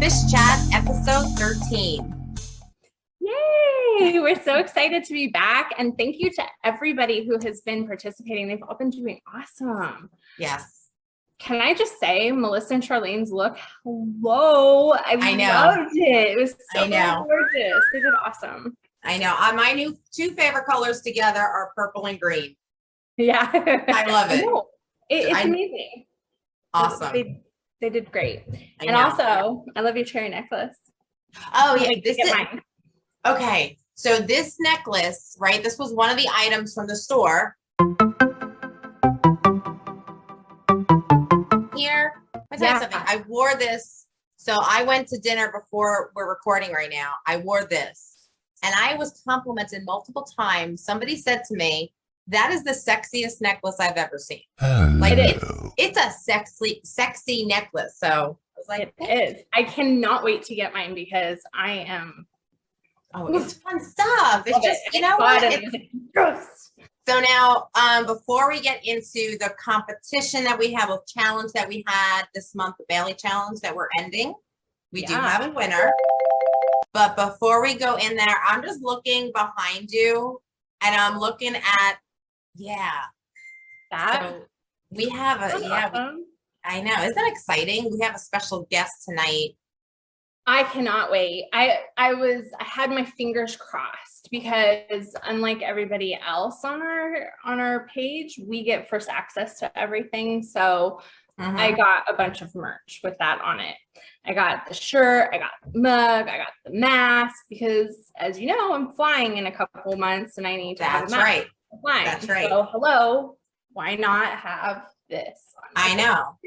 Suspish Chat, episode 13. Yay! We're so excited to be back. And thank you to everybody who has been participating. They've all been doing awesome. Yes. Can I just say, Melissa and Charlene's look, hello. I loved it. It was so gorgeous. They did awesome. I know. My new two favorite colors together are purple and green. Yeah. I love it. It's amazing. Awesome. They did great. And also, I love your cherry necklace. Oh, yeah. This is mine. Okay. So this necklace, right? This was one of the items from the store. Here. I'll tell you something. I wore this. So I went to dinner before we're recording right now. I wore this. And I was complimented multiple times. Somebody said to me, that is the sexiest necklace I've ever seen. Like it's a sexy necklace. So I was like, it is. I cannot wait to get mine because I am. Oh, it's fun stuff. It's just, you know what? So now, before we get into the competition that we have, a challenge that we had this month, the Bailey challenge that we're ending, we do have a winner. But before we go in there, I'm just looking behind you and I'm looking at, so we have I know. Isn't that exciting? We have a special guest tonight. I cannot wait. I had my fingers crossed because unlike everybody else on our page, we get first access to everything. So I got a bunch of merch with that on it. I got the shirt, I got the mug, I got the mask because as you know, I'm flying in a couple months and I need to have a mask. That's right. So hello, why not have this? I know.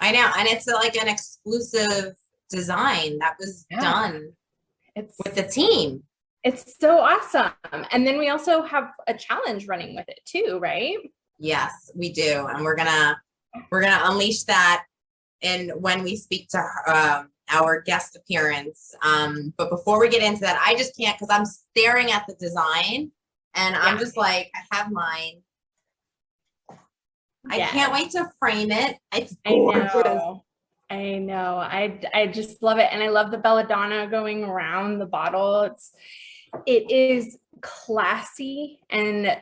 And it's like an exclusive design that was done with the team. It's so awesome. And then we also have a challenge running with it too, right? Yes, we do. And we're gonna unleash that when we speak to our guest appearance. But before we get into that, I just can't because I'm staring at the design and I'm just like, I have mine. I can't wait to frame it. It's gorgeous. I know. I just love it. And I love the belladonna going around the bottle. It is classy and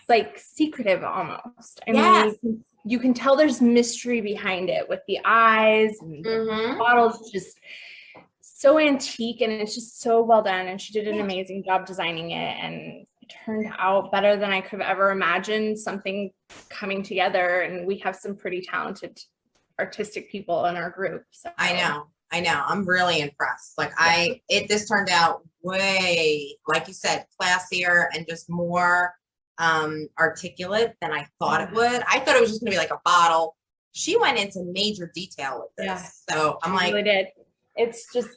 like secretive almost. I mean, you can tell there's mystery behind it with the eyes and the bottle's just so antique and it's just so well done. And she did an amazing job designing it and it turned out better than I could have ever imagined something coming together. And we have some pretty talented artistic people in our group. So. I know. I'm really impressed. Like this turned out way, like you said, classier and just more articulate than I thought it would. I thought it was just gonna be like a bottle. She went into major detail with this. So I'm like, really did. It's just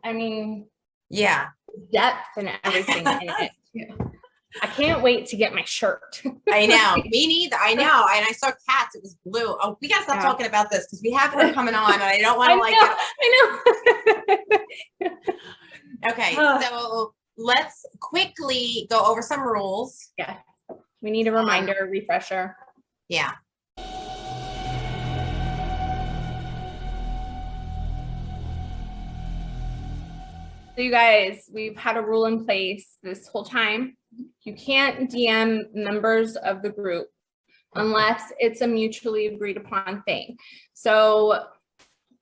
I mean, depth and everything in it. I can't wait to get my shirt. I know. Me neither. I know. And I saw Kat's. It was blue. Oh, we gotta stop talking about this because we have her coming on, and I don't want to I know. Okay, so let's quickly go over some rules. Yeah, we need a reminder, a refresher. Yeah. So you guys, we've had a rule in place this whole time. You can't DM members of the group unless it's a mutually agreed upon thing. So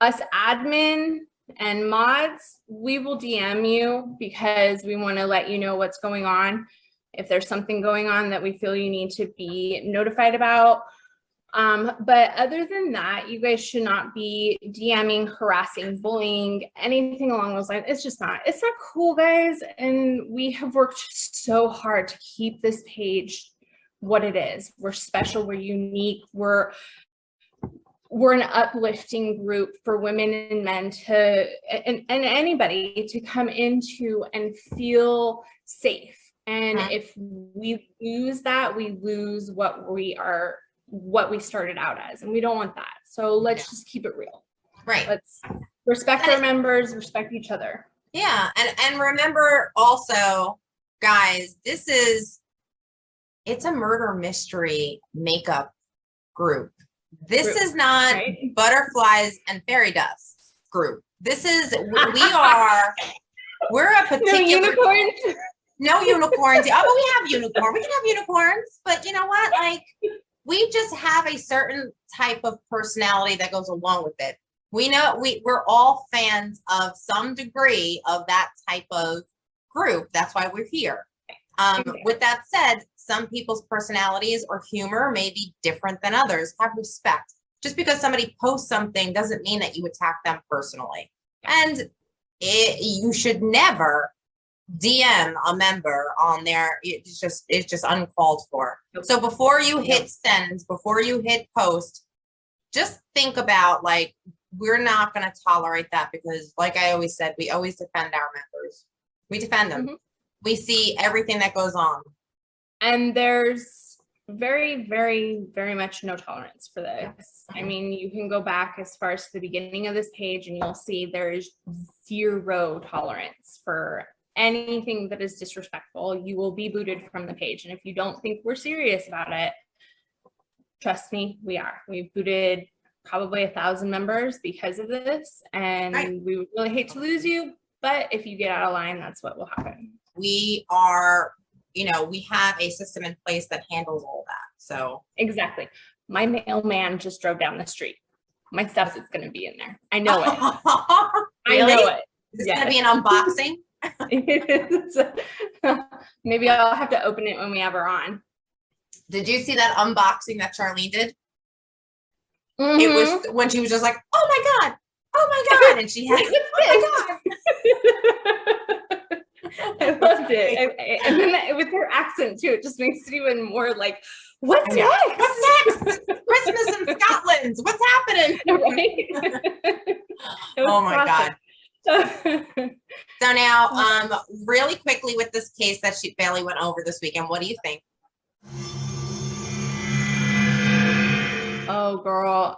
us admin and mods, we will DM you because we want to let you know what's going on. If there's something going on that we feel you need to be notified about. But other than that, you guys should not be DMing, harassing, bullying, anything along those lines. It's not cool, guys. And we have worked so hard to keep this page what it is. We're special, we're unique, we're an uplifting group for women and men and anybody to come into and feel safe. And if we lose that, we lose what we started out as, and we don't want that. So let's just keep it real. Right. Let's respect our members, respect each other. Yeah. And remember also, guys, it's a murder mystery makeup group. This is not butterflies and fairy dust. group. This is, we're a particular. No unicorns. No unicorns. Oh, but we have unicorn. We can have unicorns, but you know what? Like, we just have a certain type of personality that goes along with it. We know we're all fans of some degree of that type of group. That's why we're here. With that said, some people's personalities or humor may be different than others. Have respect. Just because somebody posts something doesn't mean that you attack them personally. And you should never DM a member on there. It's just uncalled for. So before you hit send, before you hit post, just think about, like, we're not going to tolerate that, because like I always said, we always defend our members. We defend them. Mm-hmm. We see everything that goes on. And there's very, very, very much no tolerance for this. I mean, you can go back as far as the beginning of this page and you'll see there is 0 tolerance for anything that is disrespectful. You will be booted from the page. And if you don't think we're serious about it, trust me, we are. We've booted probably 1,000 members because of this. And we would really hate to lose you. But if you get out of line, that's what will happen. We are, we have a system in place that handles all that. So exactly. My mailman just drove down the street. My stuff is going to be in there. I know it. Really? I know it. Is it going to be an unboxing? Maybe I'll have to open it when we have her on. Did you see that unboxing that Charlene did? Mm-hmm. It was when she was just like, oh my God, and she had, oh my God. I loved it. And then with her accent too, it just makes it even more like, what's next? What's next? Christmas in Scotland. What's happening? Right? Oh my God. So now, really quickly with this case that Bailey went over this weekend, what do you think? Oh, girl,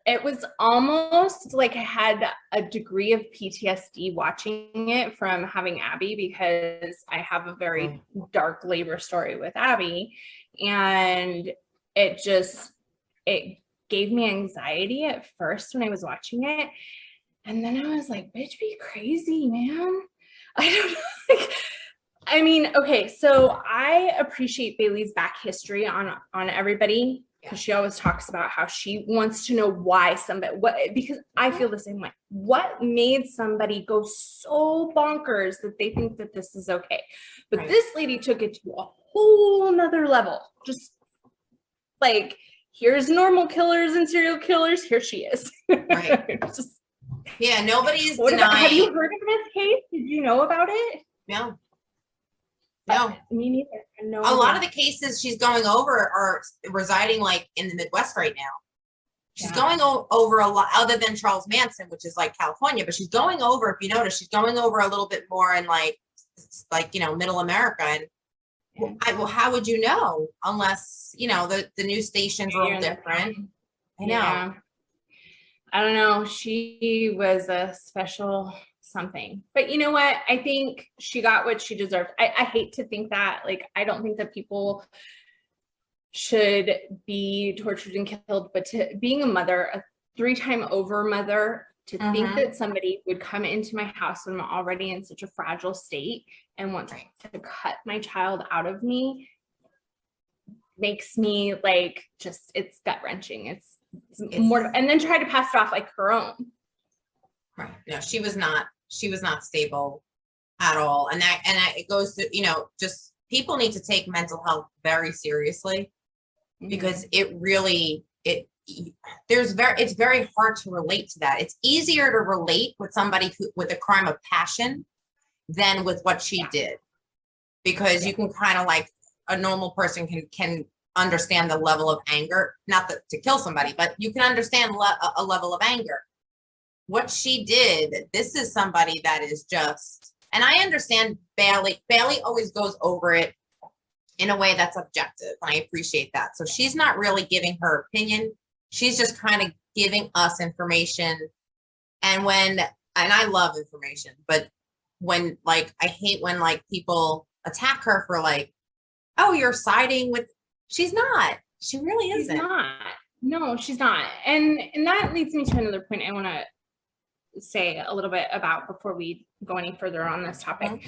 it was almost like I had a degree of PTSD watching it from having Abby, because I have a very dark labor story with Abby, and it gave me anxiety at first when I was watching it. And then I was like, bitch, be crazy, man. I don't know. I mean, okay, so I appreciate Bailey's back history on everybody, because she always talks about how she wants to know why because I feel the same way. What made somebody go so bonkers that they think that this is okay? But this lady took it to a whole nother level. Just like, here's normal killers and serial killers. Here she is. Right. Yeah, nobody's denying. Have you heard of this case? Did you know about it? No. Me neither. No. A lot of the cases she's going over are residing like in the Midwest right now. She's going over a lot, other than Charles Manson, which is like California, but she's going over, if you notice, she's going over a little bit more in like middle America. And well, how would you know unless, the news stations are all different? I know. Yeah. I don't know. She was a special something, but you know what? I think she got what she deserved. I hate to think that, I don't think that people should be tortured and killed, but being a mother, a 3-time over mother, to think that somebody would come into my house when I'm already in such a fragile state and want to cut my child out of me makes me it's gut wrenching. It's more, and then try to pass it off like her own. Right. No, she was not stable at all. And it goes to, just people need to take mental health very seriously, because it's very hard to relate to that. It's easier to relate with somebody with a crime of passion than with what she did, because you can kind of a normal person can understand the level of anger, not to kill somebody, but you can understand a level of anger. What she did, this is somebody that is just, and I understand Bailey always goes over it in a way that's objective, and I appreciate that. So she's not really giving her opinion. She's just kind of giving us information. And I love information, but when I hate when people attack her for oh, you're siding with, she's not. She really isn't. She's not. No, she's not. And that leads me to another point I want to say a little bit about before we go any further on this topic.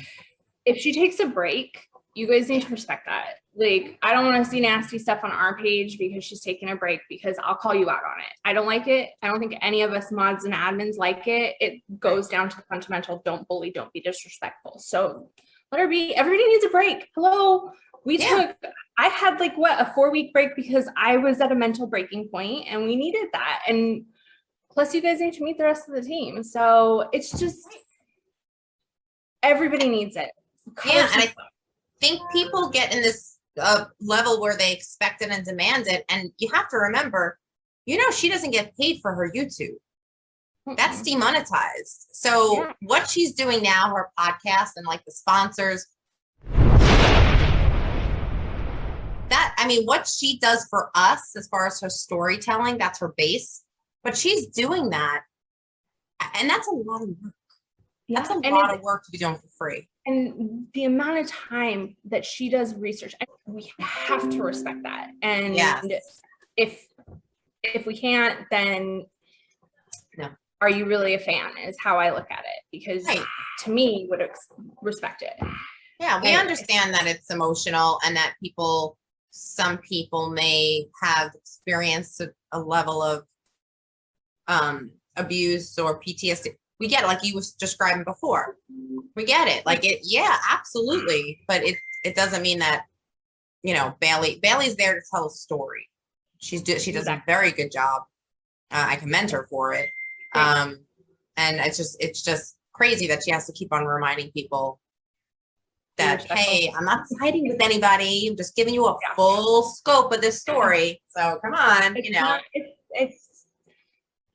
If she takes a break, you guys need to respect that. Like, I don't want to see nasty stuff on our page because she's taking a break, because I'll call you out on it. I don't like it. I don't think any of us mods and admins like it. It goes down to the fundamental, don't bully, don't be disrespectful. So let her be. Everybody needs a break. Hello. I had like a 4-week break because I was at a mental breaking point and we needed that. And plus you guys need to meet the rest of the team. So it's just, everybody needs it. Yeah, and I think people get in this level where they expect it and demand it. And you have to remember, she doesn't get paid for her YouTube. That's demonetized. So what she's doing now, her podcast and like the sponsors, what she does for us as far as her storytelling, that's her base. But she's doing that. And that's a lot of work. That's a lot of work to be doing for free. And the amount of time that she does research, we have to respect that. And if we can't, then are you really a fan, is how I look at it. Because to me, would respect it. Yeah, we understand that it's emotional and that some people may have experienced a level of abuse or PTSD. We get it, like you was describing before. We get it. Like absolutely. But it doesn't mean that, Bailey's there to tell a story. She does a very good job. I commend her for it. And it's just crazy that she has to keep on reminding people that, hey, I'm not siding with anybody. I'm just giving you a full scope of this story. So come on, it's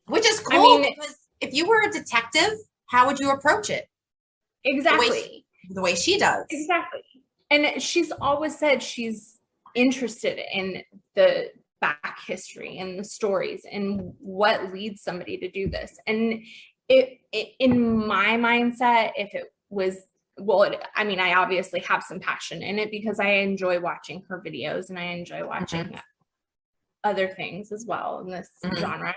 which is cool, because if you were a detective, how would you approach it? Exactly. The way she does. Exactly. And she's always said she's interested in the back history and the stories and what leads somebody to do this. And it in my mindset, if it was, I obviously have some passion in it because I enjoy watching her videos and I enjoy watching other things as well in this genre.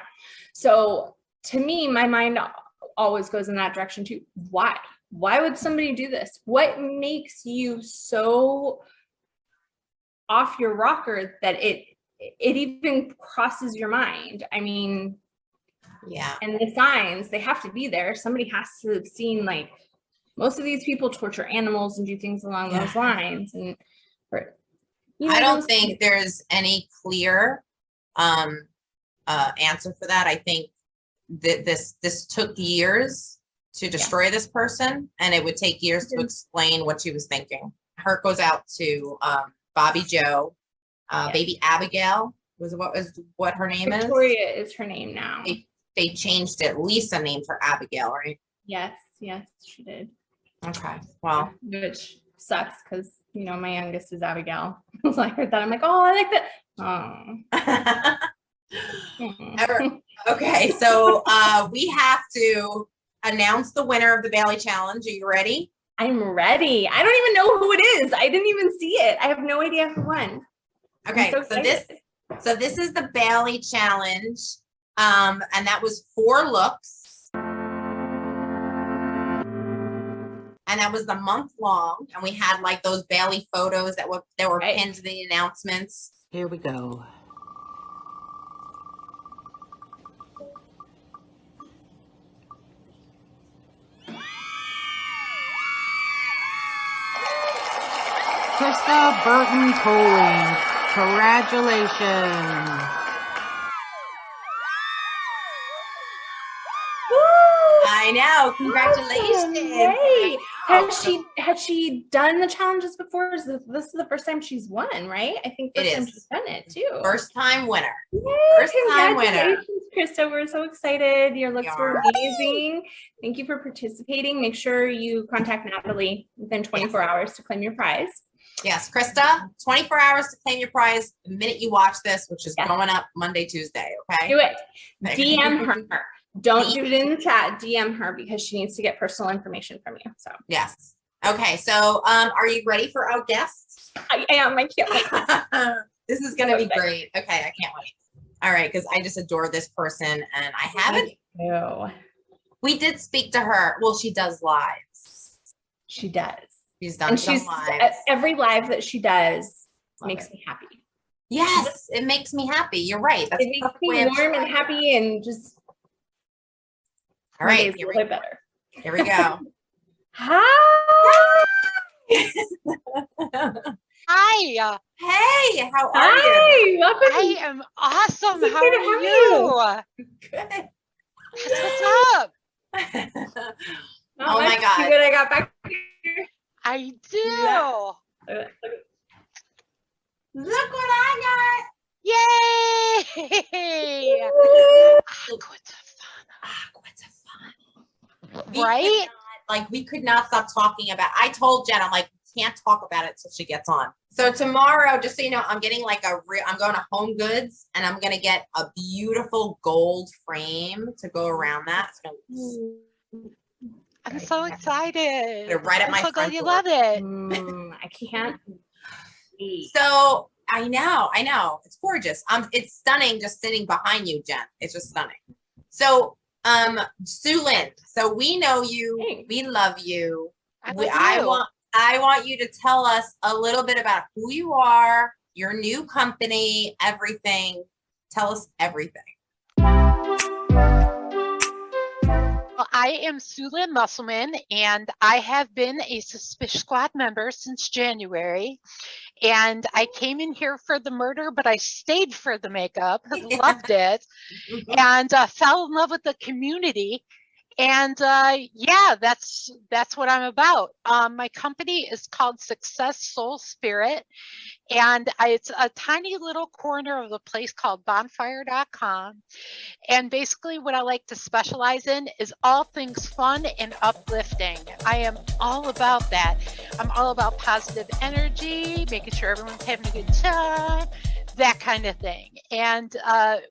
So to me, my mind always goes in that direction too. Why would somebody do this? What makes you so off your rocker that it even crosses your mind? And the signs, they have to be there. Somebody has to have seen, like, most of these people torture animals and do things along those lines. And I don't think there's any clear answer for that. I think that this took years to destroy this person, and it would take years to explain what she was thinking. Heart goes out to Bobby Joe, baby Abigail was what her name is. Victoria is her name now. They changed it. Lisa named her Abigail, right? Yes, she did. Okay, well, which sucks because my youngest is Abigail. So I heard that, I'm like, oh, I like that. Oh. Okay, so we have to announce the winner of the Bailey Challenge. Are you ready? I'm ready. I don't even know who it is. I didn't even see it. I have no idea who won. Okay, so this is the Bailey Challenge, and that was 4 looks. And that was the month long, and we had like those Bailey photos that were pinned to the announcements. Here we go. Krista Burton Coley, congratulations. I know, congratulations. Great. Has she done the challenges before? This is the first time she's won, right? I think first time she's done it too. First time winner. Yay, first time winner. Krista, we're so excited. Your looks were amazing. Thank you for participating. Make sure you contact Natalie within 24 hours to claim your prize. Yes, Krista, 24 hours to claim your prize the minute you watch this, which is going up Monday, Tuesday, okay? Do it. DM her. Don't do it in the chat. DM her because she needs to get personal information from you. So yes. Okay. So are you ready for our guests? I am. I can't wait. This is going to be great. Okay. I can't wait. All right, because I just adore this person, and I haven't. No, We did speak to her. Well, she does lives. she does. She's done And some lives. every live that she does Love makes it. me happy. Yes, it makes me happy. You're right. That's It makes me warm and happy and just. All right, a little bit better. Here we go. Hi. Hi. Hey, how are you? Hi. Welcome. I am awesome. It's How good to are have you? Good. That's what's up. Oh my God. See what I got back here. I do. Yeah. Look what I Yay. Aqua Tofana. got. Right? We could not stop talking about. I told Jen, I'm like, can't talk about it till she gets on. So tomorrow, just so you know, I'm getting I'm going to Home Goods, and I'm gonna get a beautiful gold frame to go around that. I'm so excited. Right at my I'm so glad front you door. love it. I can't wait. So I know, it's gorgeous. It's stunning just sitting behind you, Jen. It's just stunning. So, SuLyn, so we know you, Thanks. we love you. I love you. I want you to tell us a little bit about who you are, your new company, everything. Tell us everything. Well, I am SuLyn Musselman, and I have been a Suspish Squad member since January. And I came in here for the murder, but I stayed for the makeup. Loved it, and fell in love with the community. And yeah, that's what I'm about. My company is called Success Soul Spirit, and it's a tiny little corner of a place called bonfire.com. And basically what I like to specialize in is all things fun and uplifting. I am all about that. I'm all about positive energy, making sure everyone's having a good time, that kind of thing. And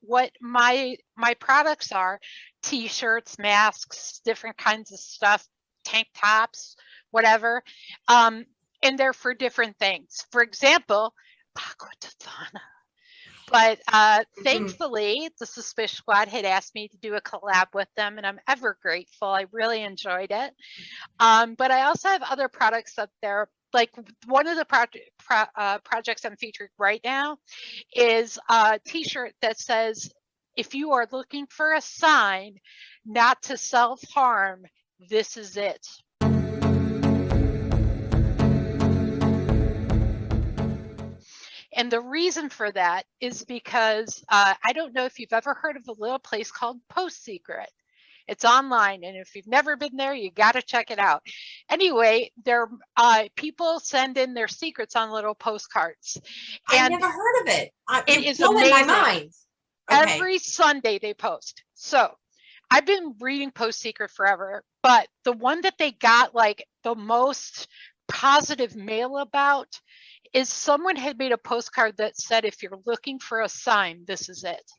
what my products are: t-shirts, masks, different kinds of stuff, tank tops, whatever. And they're for different things. For example, Aqua Tofana. But thankfully, the Suspish Squad had asked me to do a collab with them, and I'm ever grateful. I really enjoyed it. But I also have other products up there. Like one of the projects I'm featuring right now is a t-shirt that says, if you are looking for a sign not to self-harm, this is it. And the reason for that is because I don't know if you've ever heard of a little place called Post Secret. It's online, and if you've never been there, you got to check it out. Anyway, people send in their secrets on little postcards. I never heard of it. It is blowing amazing. my mind. Okay. Every Sunday they post. So I've been reading Post Secret forever, but the one that they got like the most positive mail about is someone had made a postcard that said, if you're looking for a sign, this is it.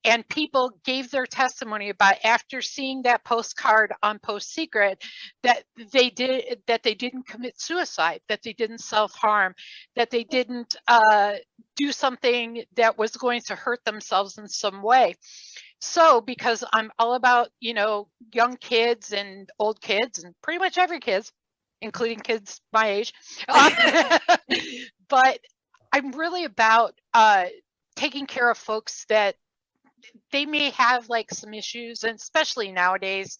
And people gave their testimony about after seeing that postcard on Post Secret that they didn't commit suicide, that they didn't self-harm, that they didn't do something that was going to hurt themselves in some way. So because I'm all about, young kids and old kids and pretty much every kids, including kids my age, but I'm really about taking care of folks that they may have like some issues, and especially nowadays,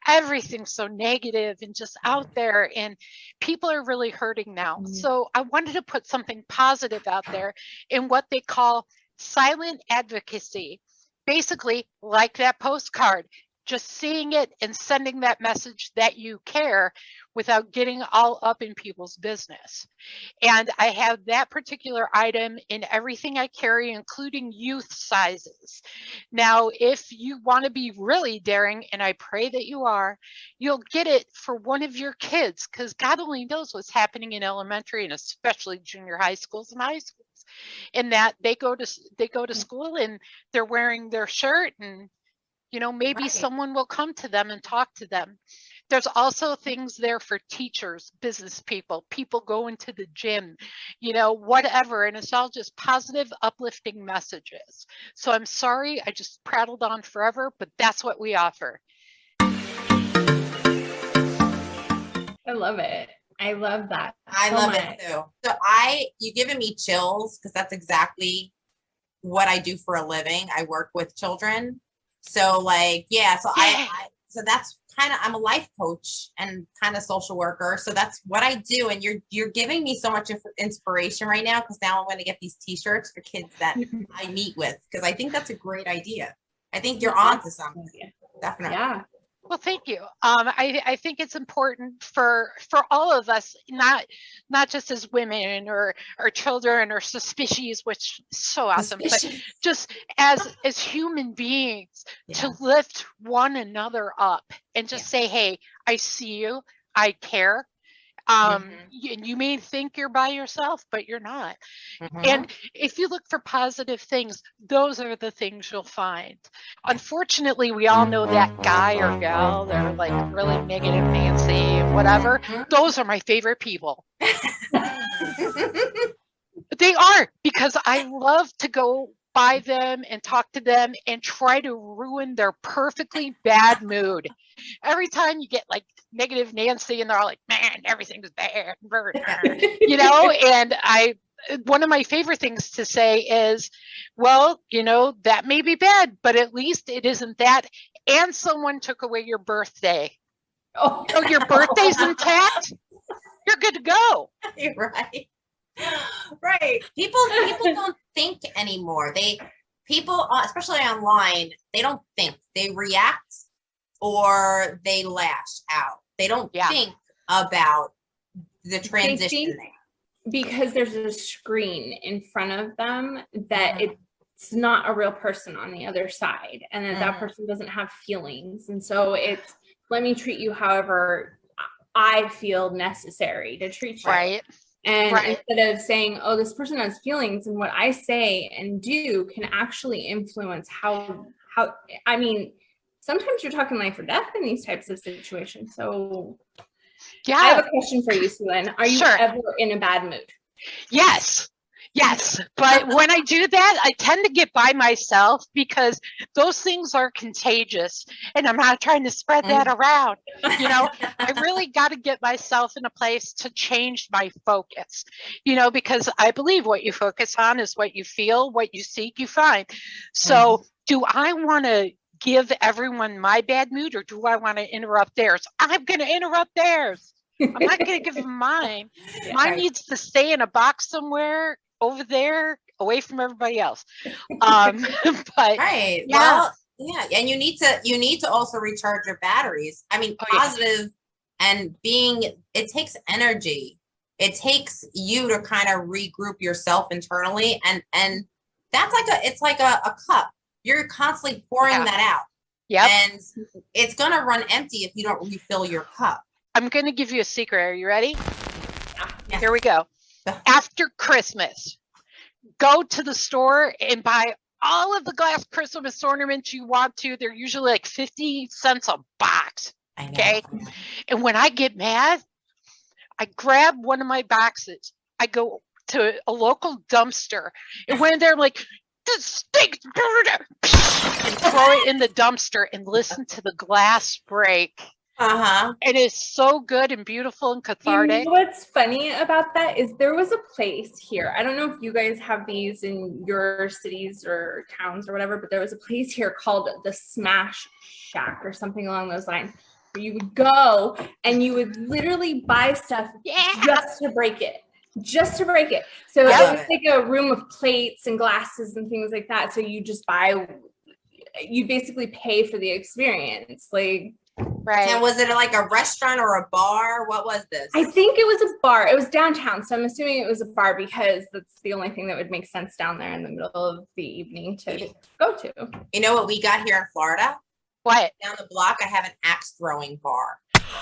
everything's so negative and just out there, and people are really hurting now. So I wanted to put something positive out there in what they call silent advocacy. Basically, like that postcard, just seeing it and sending that message that you care without getting all up in people's business. And I have that particular item in everything I carry, including youth sizes. Now, if you want to be really daring, and I pray that you are, you'll get it for one of your kids, because God only knows what's happening in elementary and especially junior high schools and high schools. In that they go to school and they're wearing their shirt, and maybe Right. someone will come to them and talk to them. There's also things there for teachers, business people, people going to the gym, you know, whatever. And it's all just positive, uplifting messages. So I'm sorry, I just prattled on forever, but that's what we offer. I love it. I love that. I love it too. So you giving me chills because that's exactly what I do for a living. I work with children. So like, yeah, so so that's kind of, I'm a life coach and kind of social worker. So that's what I do. And you're giving me so much inspiration right now, because now I'm going to get these t-shirts for kids that I meet with, because I think that's a great idea. I think you're on to something. Definitely. Yeah. Well, thank you. I think it's important for all of us, not just as women or children or suspicious, which is so awesome, but just as human beings, to lift one another up and just say, hey, I see you, I care. You may think you're by yourself, but you're not. And if you look for positive things, those are the things you'll find. Unfortunately, we all know that guy or gal that are like really negative Nancy and whatever. Those are my favorite people. They are, because I love to go by them and talk to them and try to ruin their perfectly bad mood. Every time you get like negative Nancy and they're all like, man, everything's bad, you know, and one of my favorite things to say is, well, you know, that may be bad, but at least it isn't that. And someone took away your birthday. Oh, so your birthday's intact? You're good to go. You're right. Right. People don't think anymore. People, especially online, they don't think. They react or they lash out. They don't think about the transitioning. Because there's a screen in front of them that it's not a real person on the other side, and that person doesn't have feelings. And so it's, let me treat you however I feel necessary to treat you. Right. And instead of saying, oh, this person has feelings, and what I say and do can actually influence how, I mean, sometimes you're talking life or death in these types of situations. So I have a question for you, SuLyn. Are you ever in a bad mood? Yes. But when I do that, I tend to get by myself, because those things are contagious and I'm not trying to spread that around. You know, I really got to get myself in a place to change my focus, you know, because I believe what you focus on is what you feel, what you seek, you find. So do I want to give everyone my bad mood, or do I want to interrupt theirs? I'm going to interrupt theirs. I'm not going to give them mine. Mine needs to stay in a box somewhere over there, away from everybody else. But well, and you need to also recharge your batteries. I mean, positive and it takes energy. It takes you to kind of regroup yourself internally, and that's like a cup. You're constantly pouring that out. And it's gonna run empty if you don't refill your cup. I'm gonna give you a secret. Are you ready? Here we go. After Christmas, go to the store and buy all of the glass Christmas ornaments you want to. They're usually like 50 cents a box. Okay. And when I get mad, I grab one of my boxes. I go to a local dumpster, and when they're like, this stinks, and throw it in the dumpster and listen to the glass break. It is so good and beautiful and cathartic. You know what's funny about that is there was a place here. I don't know if you guys have these in your cities or towns or whatever, but there was a place here called the Smash Shack or something along those lines, where you would go and you would literally buy stuff just to break it. So it was like a room of plates and glasses and things like that. So you just you basically pay for the experience. Like, right. And was it like a restaurant or a bar? What was this? I think it was a bar. It was downtown. So I'm assuming it was a bar, because that's the only thing that would make sense down there in the middle of the evening to go to. You know what we got here in Florida? What? Down the block, I have an axe throwing bar.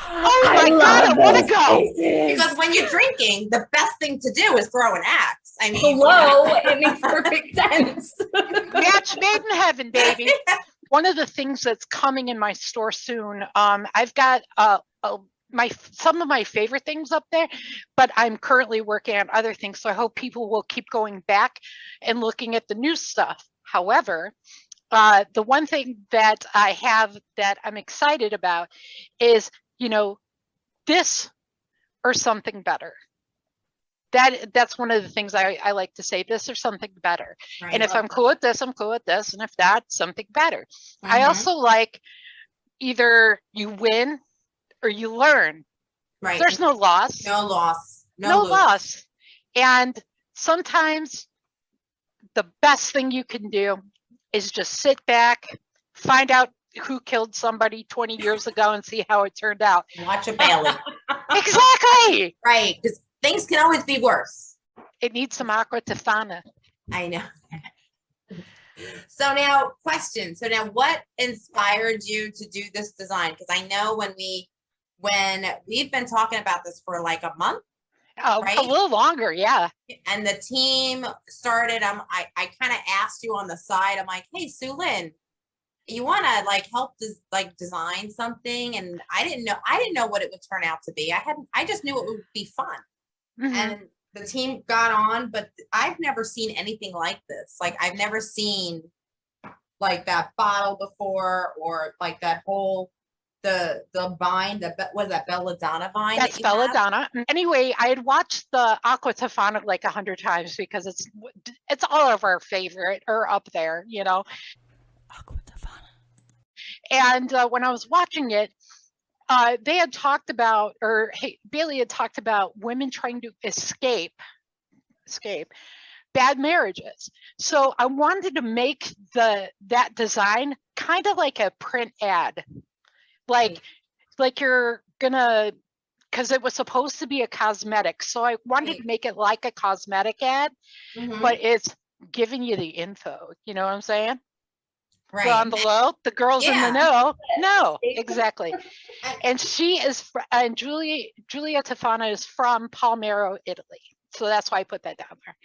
Oh my God, I want to go. Because when you're drinking, the best thing to do is throw an axe. I mean, hello, it makes perfect sense. Match made in heaven, baby. one of the things that's coming in my store soon, I've got some of my favorite things up there, but I'm currently working on other things. So I hope people will keep going back and looking at the new stuff. However, the one thing that I have that I'm excited about is, this or something better. That's one of the things I like to say, this or something better. Right. And if I'm cool with this, I'm cool with this. And if not, something better. I also like either you win or you learn. Right. There's no loss. No loss. No loss. And sometimes the best thing you can do is just sit back, find out who killed somebody 20 years ago and see how it turned out. Watch a Bailey. Exactly. Right. Because things can always be worse. It needs some Aqua Tofana. I know. So now, question. So now, what inspired you to do this design? Because I know when we've been talking about this for like a month. Right? A little longer, yeah. And the team started. I kind of asked you on the side. I'm like, hey, SuLyn, you want to like help design something? And I didn't know what it would turn out to be. I just knew it would be fun. And the team got on, but I've never seen anything like this. Like I've never seen like that bottle before, or like that whole the vine, was that belladonna vine? That's belladonna. Anyway, I had watched the Aqua Tofana like 100 times because it's all of our favorite, or up there, Aqua Tofana. And when I was watching it, they had talked about, Bailey had talked about women trying to escape bad marriages. So I wanted to make that design kind of like a print ad. Like you're gonna, because it was supposed to be a cosmetic. So I wanted to make it like a cosmetic ad, but it's giving you the info. You know what I'm saying? Right. On the low, the girls in the know. No, exactly. And Julia Tofana is from Palmero, Italy. So that's why I put that down there.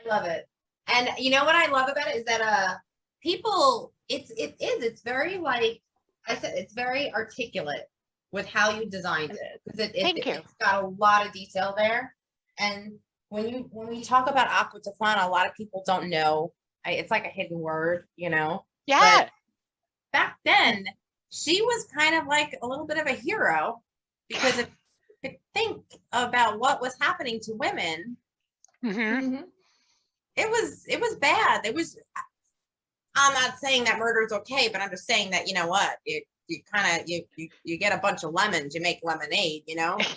I love it. And you know what I love about it is that people, it's very, like I said, it's very articulate with how you designed it. Because it's got a lot of detail there. And when we talk about Aqua Tofana, a lot of people don't know. It's like a hidden word, Yeah. But back then, she was kind of like a little bit of a hero, because if you think about what was happening to women, it was bad. I'm not saying that murder is okay, but I'm just saying that, you know what, you get a bunch of lemons, you make lemonade,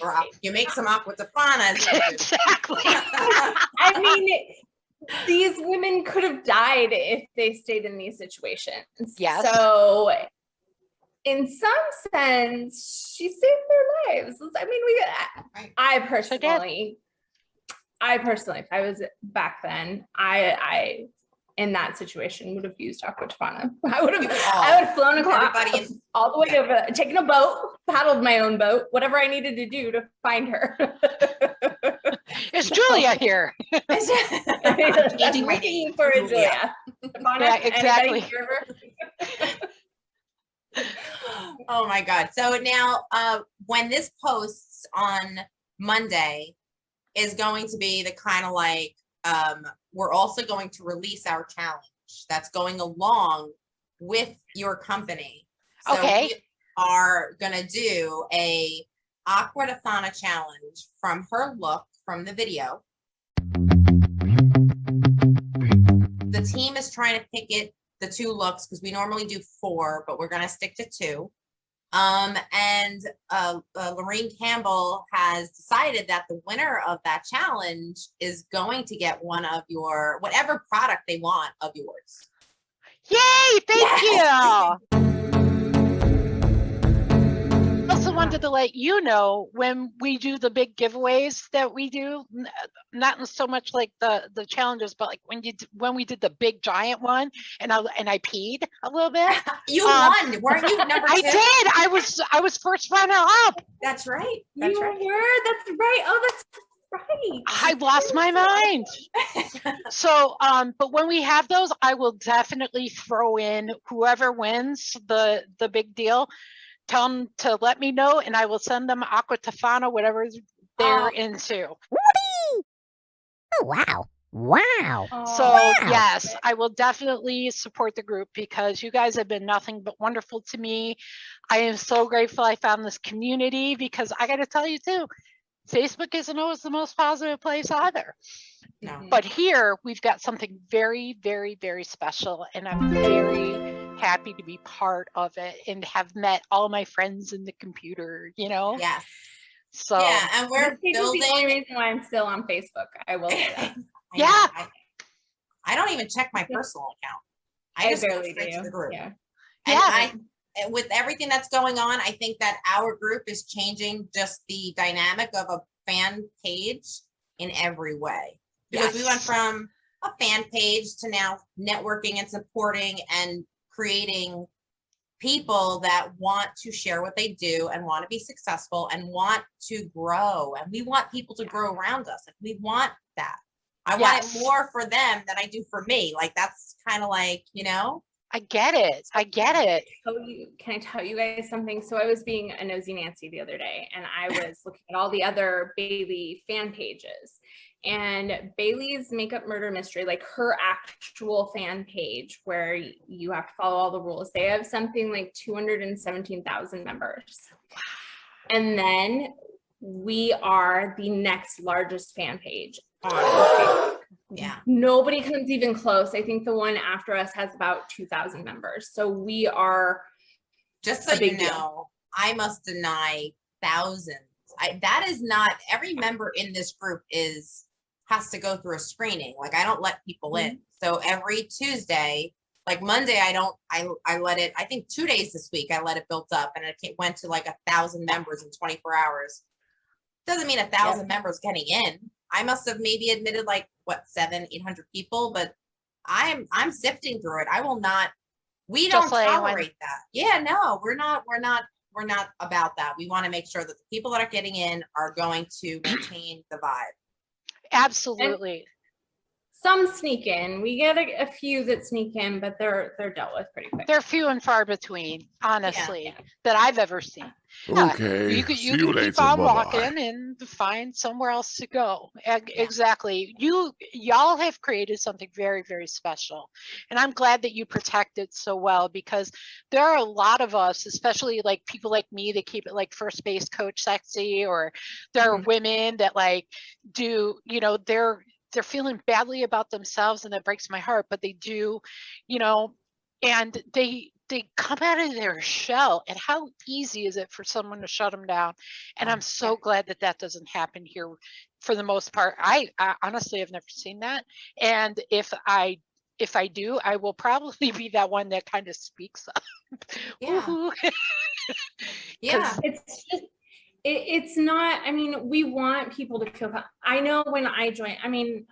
or you make some Aqua Tofana. Exactly. I mean, these women could have died if they stayed in these situations. Yes. So in some sense, she saved their lives. I mean, I personally, if I was back then, I in that situation would have used Aqua Tofana. I would have flown across all the way over, taken a boat, paddled my own boat, whatever I needed to do to find her. Is Julia here? I'm looking for a Julia. Yeah, exactly. Oh my God. So now when this posts on Monday is going to be the kind of like, we're also going to release our challenge that's going along with your company. So okay. We are going to do a Aqua Tofana challenge from her look from the video. The team is trying to pick the 2 looks, because we normally do 4, but we're going to stick to 2. And Lorraine Campbell has decided that the winner of that challenge is going to get one of your, whatever product they want of yours. Yay! Thank you. Also wanted to let you know, when we do the big giveaways that we do, not so much like the challenges, but like when we did the big giant one, and I peed a little bit. You won, weren't you? Number 2? I did. I was first runner up. That's right. That's right. Oh, that's Right. I lost my mind. So, but when we have those, I will definitely throw in whoever wins the big deal. Tell them to let me know, and I will send them Aqua Tofana, whatever they're into. Oh, wow. Wow. So Wow. yes, I will definitely support the group because you guys have been nothing but wonderful to me. I am so grateful I found this community because I got to tell you too, Facebook isn't always the most positive place either. No. But here we've got something very, very, very special, and I'm very happy to be part of it and have met all my friends in the computer, you know? Yes. So Yeah, and we're This is the only building. reason why I'm still on Facebook. I will say that. I know, Yeah. I don't even check my personal account. I just go barely straight to do. the group. Yeah. And and with everything that's going on, I think that our group is changing just the dynamic of a fan page in every way. Because we went from a fan page to now networking and supporting and creating people that want to share what they do and want to be successful and want to grow. And we want people to grow around us. And we want that. I want it more for them than I do for me. Like, that's kind of like, you know? I get it. I get it. Can I tell you guys something? So I was being a nosy Nancy the other day, and I was looking at all the other Bailey fan pages, and Bailey's Makeup Murder Mystery, like her actual fan page where you have to follow all the rules, they have something like 217,000 members. And then we are the next largest fan page on Facebook. Yeah. Nobody comes even close. I think the one after us has about 2,000 members. So we are just so you know, I must deny thousands. That is not every member in this group has to go through a screening. Like, I don't let people in. So every Tuesday, like Monday, I let it, I think 2 days this week, I let it build up and it went to like 1,000 members in 24 hours. Doesn't mean 1,000 members getting in. I must have maybe admitted like what 700-800 people, but I'm sifting through it. I will not. We don't tolerate that. Yeah, no, we're not about that. We want to make sure that the people that are getting in are going to maintain the vibe. Absolutely. And some sneak in. We get a few that sneak in, but they're dealt with pretty quick. They're few and far between, honestly, that I've ever seen. Okay. You can See you later. keep on Bye-bye. walking and find somewhere else to go. Exactly. Y'all have created something very, very special. And I'm glad that you protect it so well, because there are a lot of us, especially like people like me, that keep it like first base coach sexy, or there are women that like do, you know, they're feeling badly about themselves, and that breaks my heart, but they do, you know, and they come out of their shell, and how easy is it for someone to shut them down? And I'm so glad that that doesn't happen here for the most part. I honestly have never seen that. And if I do, I will probably be that one that kind of speaks up. Yeah. Yeah. It's just, it's not, I mean, we want people to feel, I know when I joined, I mean,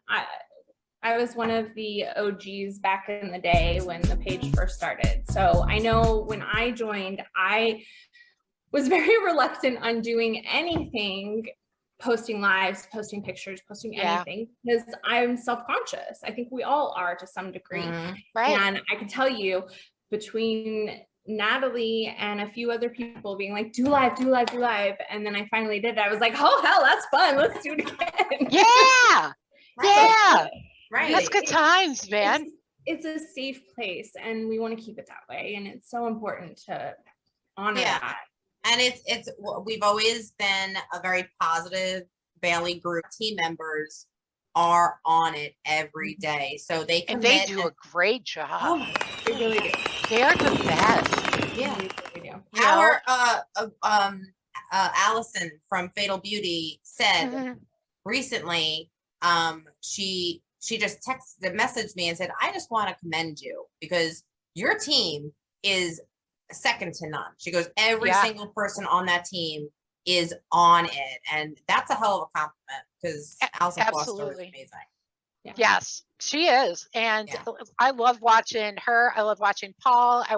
I was one of the OGs back in the day when the page first started. So I know when I joined, I was very reluctant on doing anything, posting lives, posting pictures, posting anything, because I'm self-conscious. I think we all are to some degree. Right. And I can tell you, between Natalie and a few other people being like, do live. And then I finally did it. I was like, oh, hell, that's fun. Let's do it again. Yeah. Yeah. Right. That's good times, man. It's a safe place, and we want to keep it that way. And it's so important to honor that. And it's we've always been a very positive Bailey group. Team members are on it every day, so they and they do a great job. Oh my God, they really do. They are the best. Yeah. They do. Our Allison from Fatal Beauty said recently, she just messaged me and said, I just want to commend you because your team is second to none. She goes, every single person on that team is on it. And that's a hell of a compliment, because Allison Foster is amazing. Yes, she is. And Yeah. I love watching her. I love watching Paul. I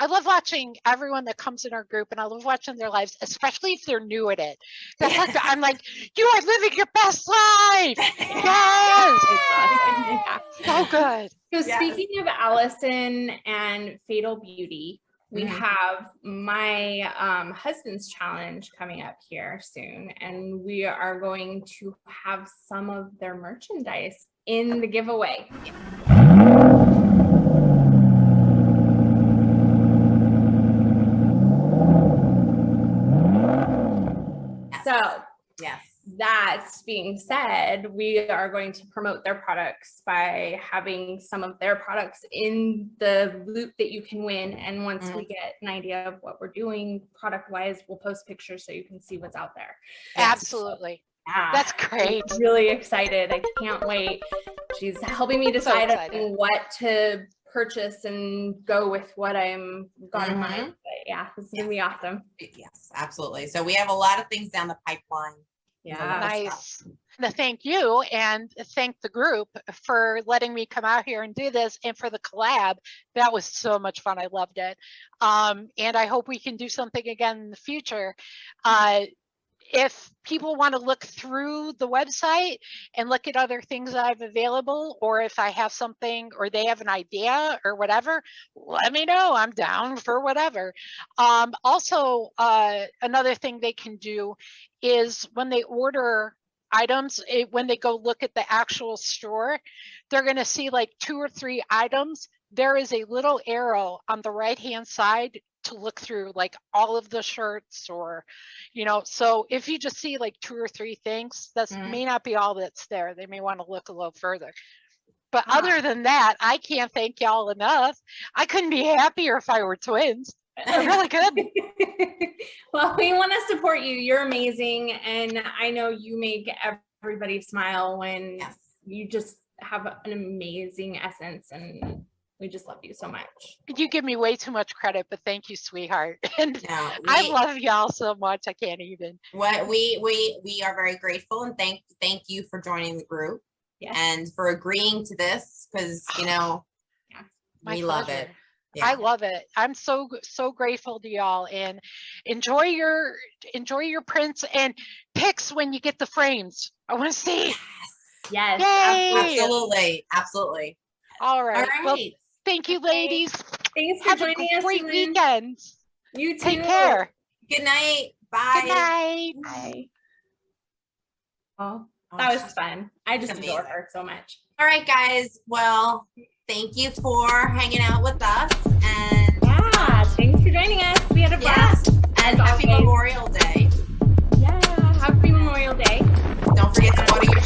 love watching everyone that comes in our group, and I love watching their lives, especially if they're new at it. That's like, I'm like, you are living your best life. Yes. So good. So speaking of Allison and Fatal Beauty, we have my husband's challenge coming up here soon, and we are going to have some of their merchandise in the giveaway. So Yes. that being said, we are going to promote their products by having some of their products in the loop that you can win. And once we get an idea of what we're doing product wise, we'll post pictures so you can see what's out there. Absolutely. Yeah, That's great. I'm really excited. I can't wait. She's helping me decide on what to purchase and go with what I'm got in mind. But yeah, this is gonna be awesome. Yes, absolutely. So we have a lot of things down the pipeline. Yeah. Nice. No, thank you, and thank the group for letting me come out here and do this, and for the collab. That was so much fun. I loved it. And I hope we can do something again in the future. If people want to look through the website and look at other things that I have available, or if I have something or they have an idea or whatever, let me know. I'm down for whatever. Also, another thing they can do is when they order items, when they go look at the actual store, they're going to see like 2 or 3 items. There is a little arrow on the right hand side to look through like all of the shirts, or, you know, so if you just see like 2 or 3 things, that may not be all that's there. They may want to look a little further. But other than that, I can't thank y'all enough. I couldn't be happier if I were twins. They're really good. Well, we want to support you. You're amazing. And I know you make everybody smile when you just have an amazing essence, and we just love you so much. You give me way too much credit, but thank you, sweetheart. And No, I love y'all so much. I can't even. What we are very grateful, and thank you for joining the group and for agreeing to this, because you know My we pleasure. love it. Yeah. I love it. I'm so grateful to y'all, and enjoy your prints and pics when you get the frames. I want to see. Yes, Yay! Absolutely. All right. All right. Well, thank you, ladies. Thanks for Have joining a us. great SuLyn. weekend. You too. Take care. Good night. Bye. Good night. Bye. Oh, that was fun. I just adore her so much. All right, guys. Well, thank you for hanging out with us, and Thanks for joining us. We had a blast. And happy Memorial Day. Yeah, happy Memorial Day. Don't forget to water your